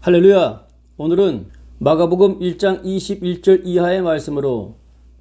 할렐루야! 오늘은 마가복음 1장 21절 이하의 말씀으로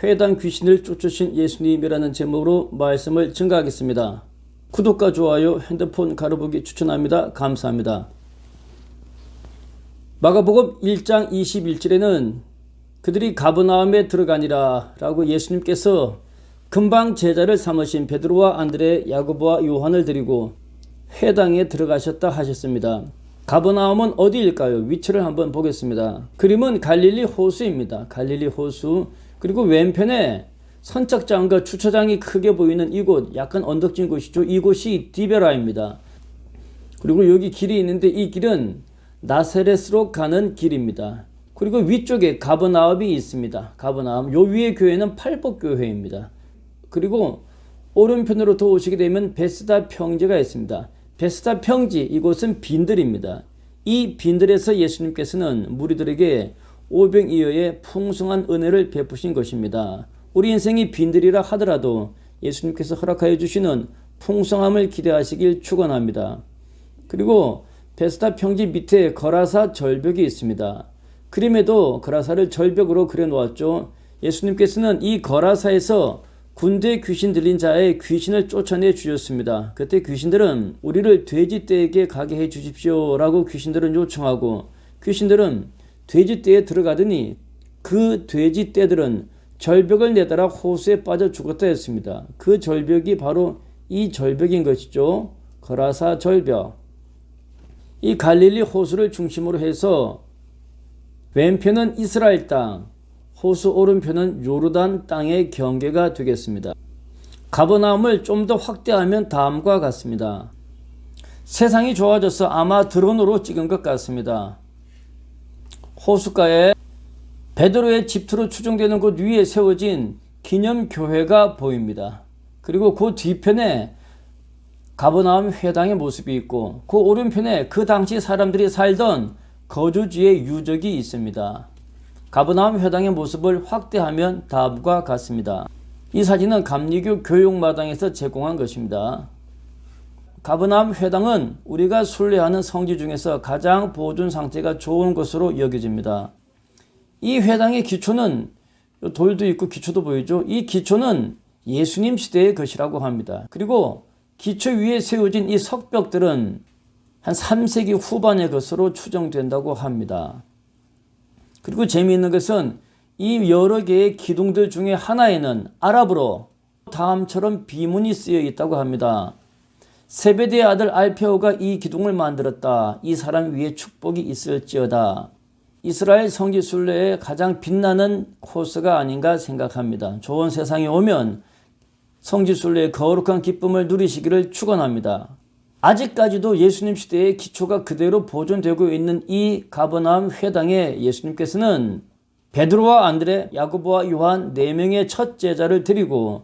회당 귀신을 쫓으신 예수님이라는 제목으로 말씀을 증가하겠습니다. 구독과 좋아요, 핸드폰 가로보기 추천합니다. 감사합니다. 마가복음 1장 21절에는 그들이 가버나움에 들어가니라 라고 예수님께서 금방 제자를 삼으신 베드로와 안드레, 야고보와 요한을 데리고 회당에 들어가셨다 하셨습니다. 가버나움은 어디일까요? 위치를 한번 보겠습니다. 그림은 갈릴리 호수입니다. 갈릴리 호수. 그리고 왼편에 선착장과 주차장이 크게 보이는 이곳, 약간 언덕진 곳이죠. 이곳이 디베라입니다. 그리고 여기 길이 있는데 이 길은 나사렛으로 가는 길입니다. 그리고 위쪽에 가버나움이 있습니다. 가버나움. 요 위에 교회는 팔복교회입니다. 그리고 오른편으로 더 오시게 되면 베스다 평지가 있습니다. 베스다 평지, 이곳은 빈들입니다. 이 빈들에서 예수님께서는 무리들에게 오병이어의 풍성한 은혜를 베푸신 것입니다. 우리 인생이 빈들이라 하더라도 예수님께서 허락하여 주시는 풍성함을 기대하시길 축원합니다. 그리고 베스다 평지 밑에 거라사 절벽이 있습니다. 그림에도 거라사를 절벽으로 그려놓았죠. 예수님께서는 이 거라사에서 군대 귀신 들린 자의 귀신을 쫓아내 주셨습니다. 그때 귀신들은 우리를 돼지떼에게 가게 해 주십시오 라고 귀신들은 요청하고, 귀신들은 돼지떼에 들어가더니 그 돼지떼들은 절벽을 내달아 호수에 빠져 죽었다 했습니다. 그 절벽이 바로 이 절벽인 것이죠. 거라사 절벽. 이 갈릴리 호수를 중심으로 해서 왼편은 이스라엘 땅, 호수 오른편은 요르단 땅의 경계가 되겠습니다. 가버나움을 좀 더 확대하면 다음과 같습니다. 세상이 좋아져서 아마 드론으로 찍은 것 같습니다. 호숫가에 베드로의 집투로 추정되는 곳 위에 세워진 기념교회가 보입니다. 그리고 그 뒤편에 가버나움 회당의 모습이 있고, 그 오른편에 그 당시 사람들이 살던 거주지의 유적이 있습니다. 가버나움 회당의 모습을 확대하면 다음과 같습니다. 이 사진은 감리교 교육마당에서 제공한 것입니다. 가버나움 회당은 우리가 순례하는 성지 중에서 가장 보존 상태가 좋은 것으로 여겨집니다. 이 회당의 기초는, 돌도 있고 기초도 보이죠? 이 기초는 예수님 시대의 것이라고 합니다. 그리고 기초 위에 세워진 이 석벽들은 한 3세기 후반의 것으로 추정된다고 합니다. 그리고 재미있는 것은 이 여러 개의 기둥들 중에 하나에는 아랍어로 다음처럼 비문이 쓰여 있다고 합니다. 세베대의 아들 알페오가 이 기둥을 만들었다. 이 사람 위에 축복이 있을지어다. 이스라엘 성지 순례의 가장 빛나는 코스가 아닌가 생각합니다. 좋은 세상에 오면 성지 순례의 거룩한 기쁨을 누리시기를 축원합니다. 아직까지도 예수님 시대의 기초가 그대로 보존되고 있는 이 가버나움 회당에 예수님께서는 베드로와 안드레, 야고보와 요한 4명의 첫 제자를 데리고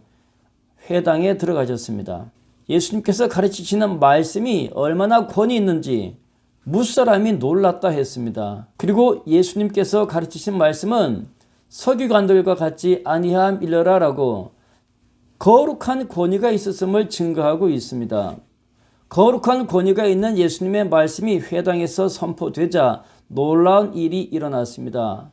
회당에 들어가셨습니다. 예수님께서 가르치시는 말씀이 얼마나 권위 있는지 무사람이 놀랐다 했습니다. 그리고 예수님께서 가르치신 말씀은 서기관들과 같이 아니함이러라라고 거룩한 권위가 있었음을 증거하고 있습니다. 거룩한 권위가 있는 예수님의 말씀이 회당에서 선포되자 놀라운 일이 일어났습니다.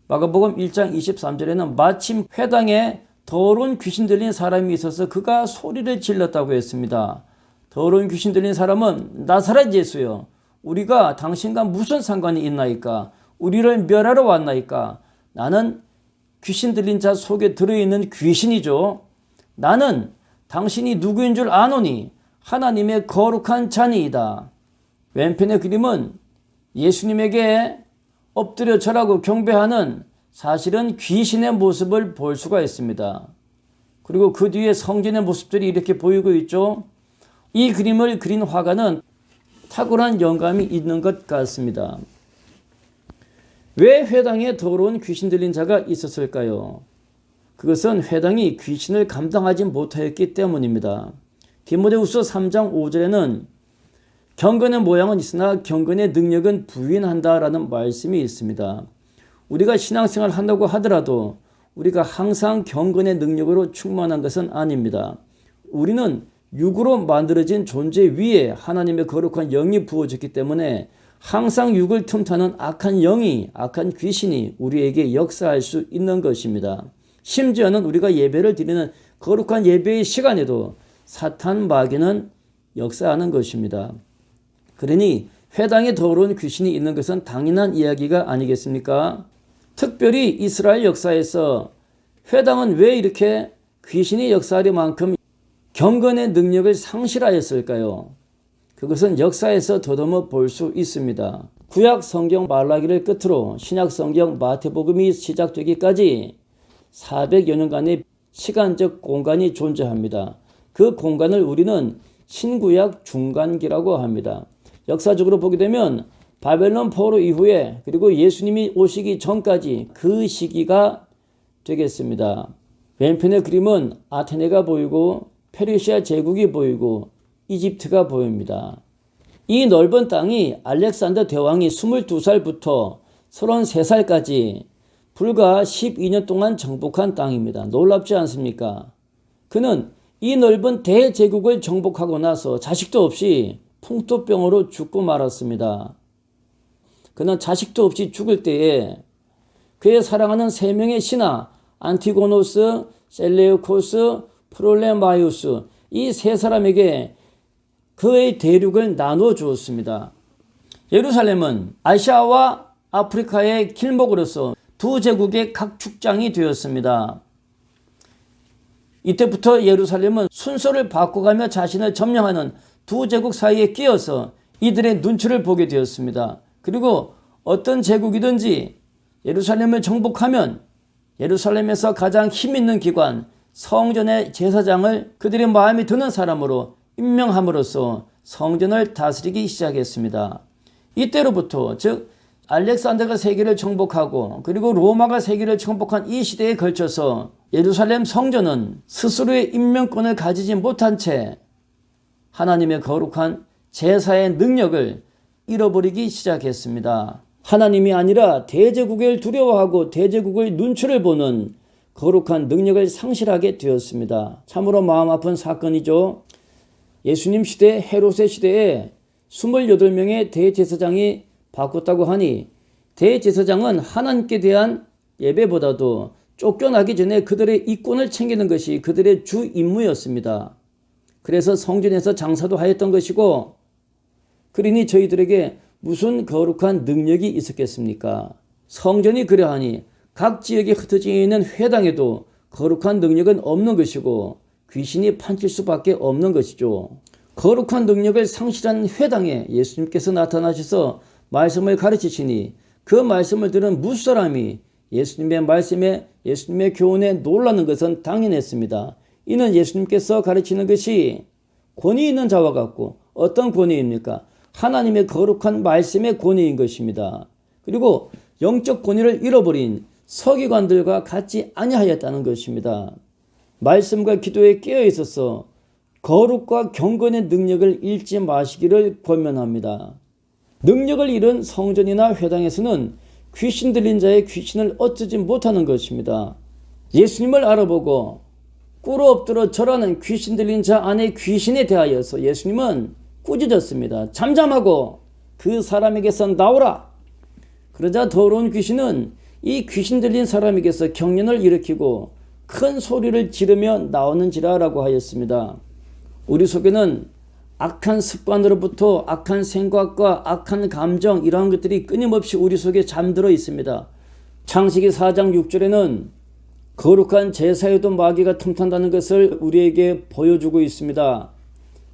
마가복음 1장 23절에는 마침 회당에 더러운 귀신 들린 사람이 있어서 그가 소리를 질렀다고 했습니다. 더러운 귀신 들린 사람은 나사렛 예수여, 우리가 당신과 무슨 상관이 있나이까? 우리를 멸하러 왔나이까? 나는 귀신 들린 자 속에 들어있는 귀신이죠. 나는 당신이 누구인 줄 아노니 하나님의 거룩한 자니이다. 왼편의 그림은 예수님에게 엎드려 절하고 경배하는, 사실은 귀신의 모습을 볼 수가 있습니다. 그리고 그 뒤에 성전의 모습들이 이렇게 보이고 있죠. 이 그림을 그린 화가는 탁월한 영감이 있는 것 같습니다. 왜 회당에 더러운 귀신 들린 자가 있었을까요? 그것은 회당이 귀신을 감당하지 못하였기 때문입니다. 디모데후서 3장 5절에는 경건의 모양은 있으나 경건의 능력은 부인한다라는 말씀이 있습니다. 우리가 신앙생활 한다고 하더라도 우리가 항상 경건의 능력으로 충만한 것은 아닙니다. 우리는 육으로 만들어진 존재 위에 하나님의 거룩한 영이 부어졌기 때문에 항상 육을 틈타는 악한 영이, 악한 귀신이 우리에게 역사할 수 있는 것입니다. 심지어는 우리가 예배를 드리는 거룩한 예배의 시간에도 사탄 마귀는 역사하는 것입니다. 그러니 회당에 더러운 귀신이 있는 것은 당연한 이야기가 아니겠습니까? 특별히 이스라엘 역사에서 회당은 왜 이렇게 귀신이 역사할 만큼 경건의 능력을 상실하였을까요? 그것은 역사에서 더듬어 볼 수 있습니다. 구약 성경 말라기를 끝으로 신약 성경 마태복음이 시작되기까지 400여 년간의 시간적 공간이 존재합니다. 그 공간을 우리는 신구약 중간기라고 합니다. 역사적으로 보게 되면 바벨론 포로 이후에 그리고 예수님이 오시기 전까지 그 시기가 되겠습니다. 왼편의 그림은 아테네가 보이고 페르시아 제국이 보이고 이집트가 보입니다. 이 넓은 땅이 알렉산더 대왕이 22살부터 33살까지 불과 12년 동안 정복한 땅입니다. 놀랍지 않습니까? 그는 이 넓은 대제국을 정복하고 나서 자식도 없이 풍토병으로 죽고 말았습니다. 그는 자식도 없이 죽을 때에 그의 사랑하는 3명의 신하 안티고노스, 셀레우코스, 프롤레마이우스 이 3사람에게 그의 대륙을 나누어 주었습니다. 예루살렘은 아시아와 아프리카의 길목으로서 두 제국의 각축장이 되었습니다. 이때부터 예루살렘은 순서를 바꿔가며 자신을 점령하는 두 제국 사이에 끼어서 이들의 눈치를 보게 되었습니다. 그리고 어떤 제국이든지 예루살렘을 정복하면 예루살렘에서 가장 힘있는 기관 성전의 제사장을 그들의 마음에 드는 사람으로 임명함으로써 성전을 다스리기 시작했습니다. 이때로부터 즉 알렉산더가 세계를 정복하고 그리고 로마가 세계를 정복한 이 시대에 걸쳐서 예루살렘 성전은 스스로의 임명권을 가지지 못한 채 하나님의 거룩한 제사의 능력을 잃어버리기 시작했습니다. 하나님이 아니라 대제국을 두려워하고 대제국의 눈치를 보는 거룩한 능력을 상실하게 되었습니다. 참으로 마음 아픈 사건이죠. 예수님 시대 헤롯의 시대에 28명의 대제사장이 바꿨다고 하니 대제사장은 하나님께 대한 예배보다도 쫓겨나기 전에 그들의 이권을 챙기는 것이 그들의 주 임무였습니다. 그래서 성전에서 장사도 하였던 것이고 그러니 저희들에게 무슨 거룩한 능력이 있었겠습니까? 성전이 그러하니 각 지역에 흩어져 있는 회당에도 거룩한 능력은 없는 것이고 귀신이 판칠 수밖에 없는 것이죠. 거룩한 능력을 상실한 회당에 예수님께서 나타나셔서 말씀을 가르치시니 그 말씀을 들은 무사람이 예수님의 말씀에 예수님의 교훈에 놀라는 것은 당연했습니다. 이는 예수님께서 가르치는 것이 권위 있는 자와 같고 어떤 권위입니까? 하나님의 거룩한 말씀의 권위인 것입니다. 그리고 영적 권위를 잃어버린 서기관들과 같지 아니하였다는 것입니다. 말씀과 기도에 깨어 있어서 거룩과 경건의 능력을 잃지 마시기를 권면합니다. 능력을 잃은 성전이나 회당에서는 귀신 들린 자의 귀신을 어쩌지 못하는 것입니다. 예수님을 알아보고 꿇어 엎드려 절하는 귀신 들린 자 안에 귀신에 대하여서 예수님은 꾸짖었습니다. 잠잠하고 그 사람에게서 나오라. 그러자 더러운 귀신은 이 귀신 들린 사람에게서 경련을 일으키고 큰 소리를 지르며 나오는지라라고 하였습니다. 우리 속에는 악한 습관으로부터 악한 생각과 악한 감정 이러한 것들이 끊임없이 우리 속에 잠들어 있습니다. 창세기 4장 6절에는 거룩한 제사에도 마귀가 틈탄다는 것을 우리에게 보여주고 있습니다.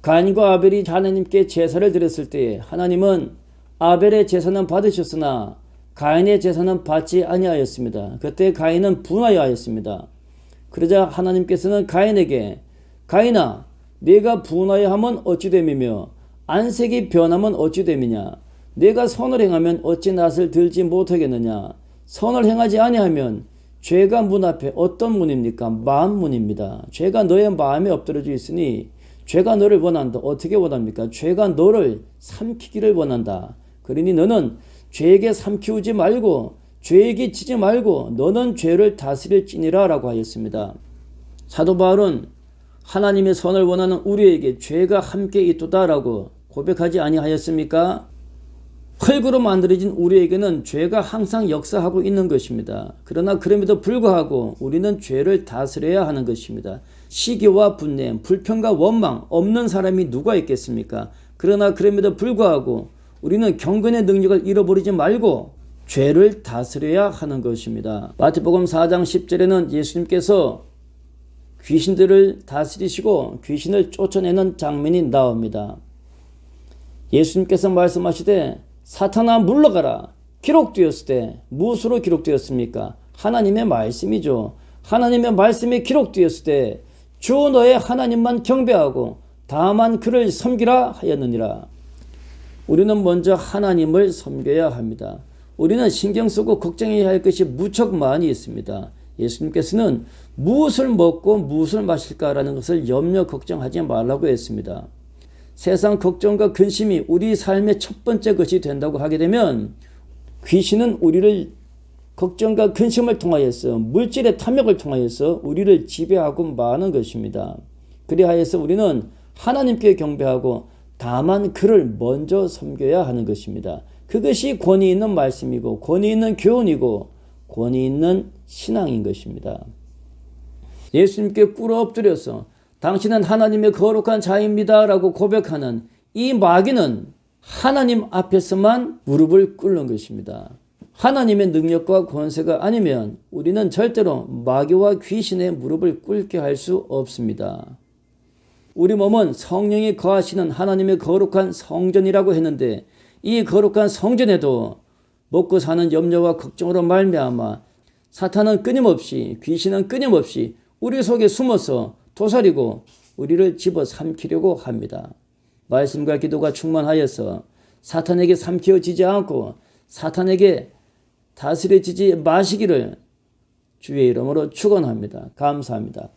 가인과 아벨이 하나님께 제사를 드렸을 때 하나님은 아벨의 제사는 받으셨으나 가인의 제사는 받지 아니하였습니다. 그때 가인은 분하여하였습니다. 그러자 하나님께서는 가인에게 가인아 네가 분하여하면 어찌 됨이며 안색이 변하면 어찌 됨이냐 네가 선을 행하면 어찌 낯을 들지 못하겠느냐 선을 행하지 아니하면 죄가 문 앞에 어떤 문입니까? 마음 문입니다. 죄가 너의 마음에 엎드려져 있으니 죄가 너를 원한다. 어떻게 원합니까? 죄가 너를 삼키기를 원한다. 그러니 너는 죄에게 삼키우지 말고 죄에게 지지 말고 너는 죄를 다스릴지니라 라고 하였습니다. 사도 바울은 하나님의 선을 원하는 우리에게 죄가 함께 있도다 라고 고백하지 아니하였습니까? 흙으로 만들어진 우리에게는 죄가 항상 역사하고 있는 것입니다. 그러나 그럼에도 불구하고 우리는 죄를 다스려야 하는 것입니다. 시기와 분냄, 불평과 원망 없는 사람이 누가 있겠습니까? 그러나 그럼에도 불구하고 우리는 경건의 능력을 잃어버리지 말고 죄를 다스려야 하는 것입니다. 마태복음 4장 10절에는 예수님께서 귀신들을 다스리시고 귀신을 쫓아내는 장면이 나옵니다. 예수님께서 말씀하시되 사탄아 물러가라. 기록되었으되 무엇으로 기록되었습니까? 하나님의 말씀이죠. 하나님의 말씀이 기록되었으되 주 너의 하나님만 경배하고 다만 그를 섬기라 하였느니라. 우리는 먼저 하나님을 섬겨야 합니다. 우리는 신경 쓰고 걱정해야 할 것이 무척 많이 있습니다. 예수님께서는 무엇을 먹고 무엇을 마실까라는 것을 염려 걱정하지 말라고 했습니다. 세상 걱정과 근심이 우리 삶의 첫 번째 것이 된다고 하게 되면 귀신은 우리를 걱정과 근심을 통하여서 물질의 탐욕을 통하여서 우리를 지배하고 마는 것입니다. 그리하여서 우리는 하나님께 경배하고 다만 그를 먼저 섬겨야 하는 것입니다. 그것이 권위 있는 말씀이고 권위 있는 교훈이고 권위 있는 신앙인 것입니다. 예수님께 꿇어 엎드려서 당신은 하나님의 거룩한 자입니다 라고 고백하는 이 마귀는 하나님 앞에서만 무릎을 꿇는 것입니다. 하나님의 능력과 권세가 아니면 우리는 절대로 마귀와 귀신의 무릎을 꿇게 할 수 없습니다. 우리 몸은 성령이 거하시는 하나님의 거룩한 성전이라고 했는데 이 거룩한 성전에도 먹고 사는 염려와 걱정으로 말미암아 사탄은 끊임없이 귀신은 끊임없이 우리 속에 숨어서 도사리고 우리를 집어삼키려고 합니다. 말씀과 기도가 충만하여서 사탄에게 삼키어지지 않고 사탄에게 다스려지지 마시기를 주의 이름으로 축원합니다. 감사합니다.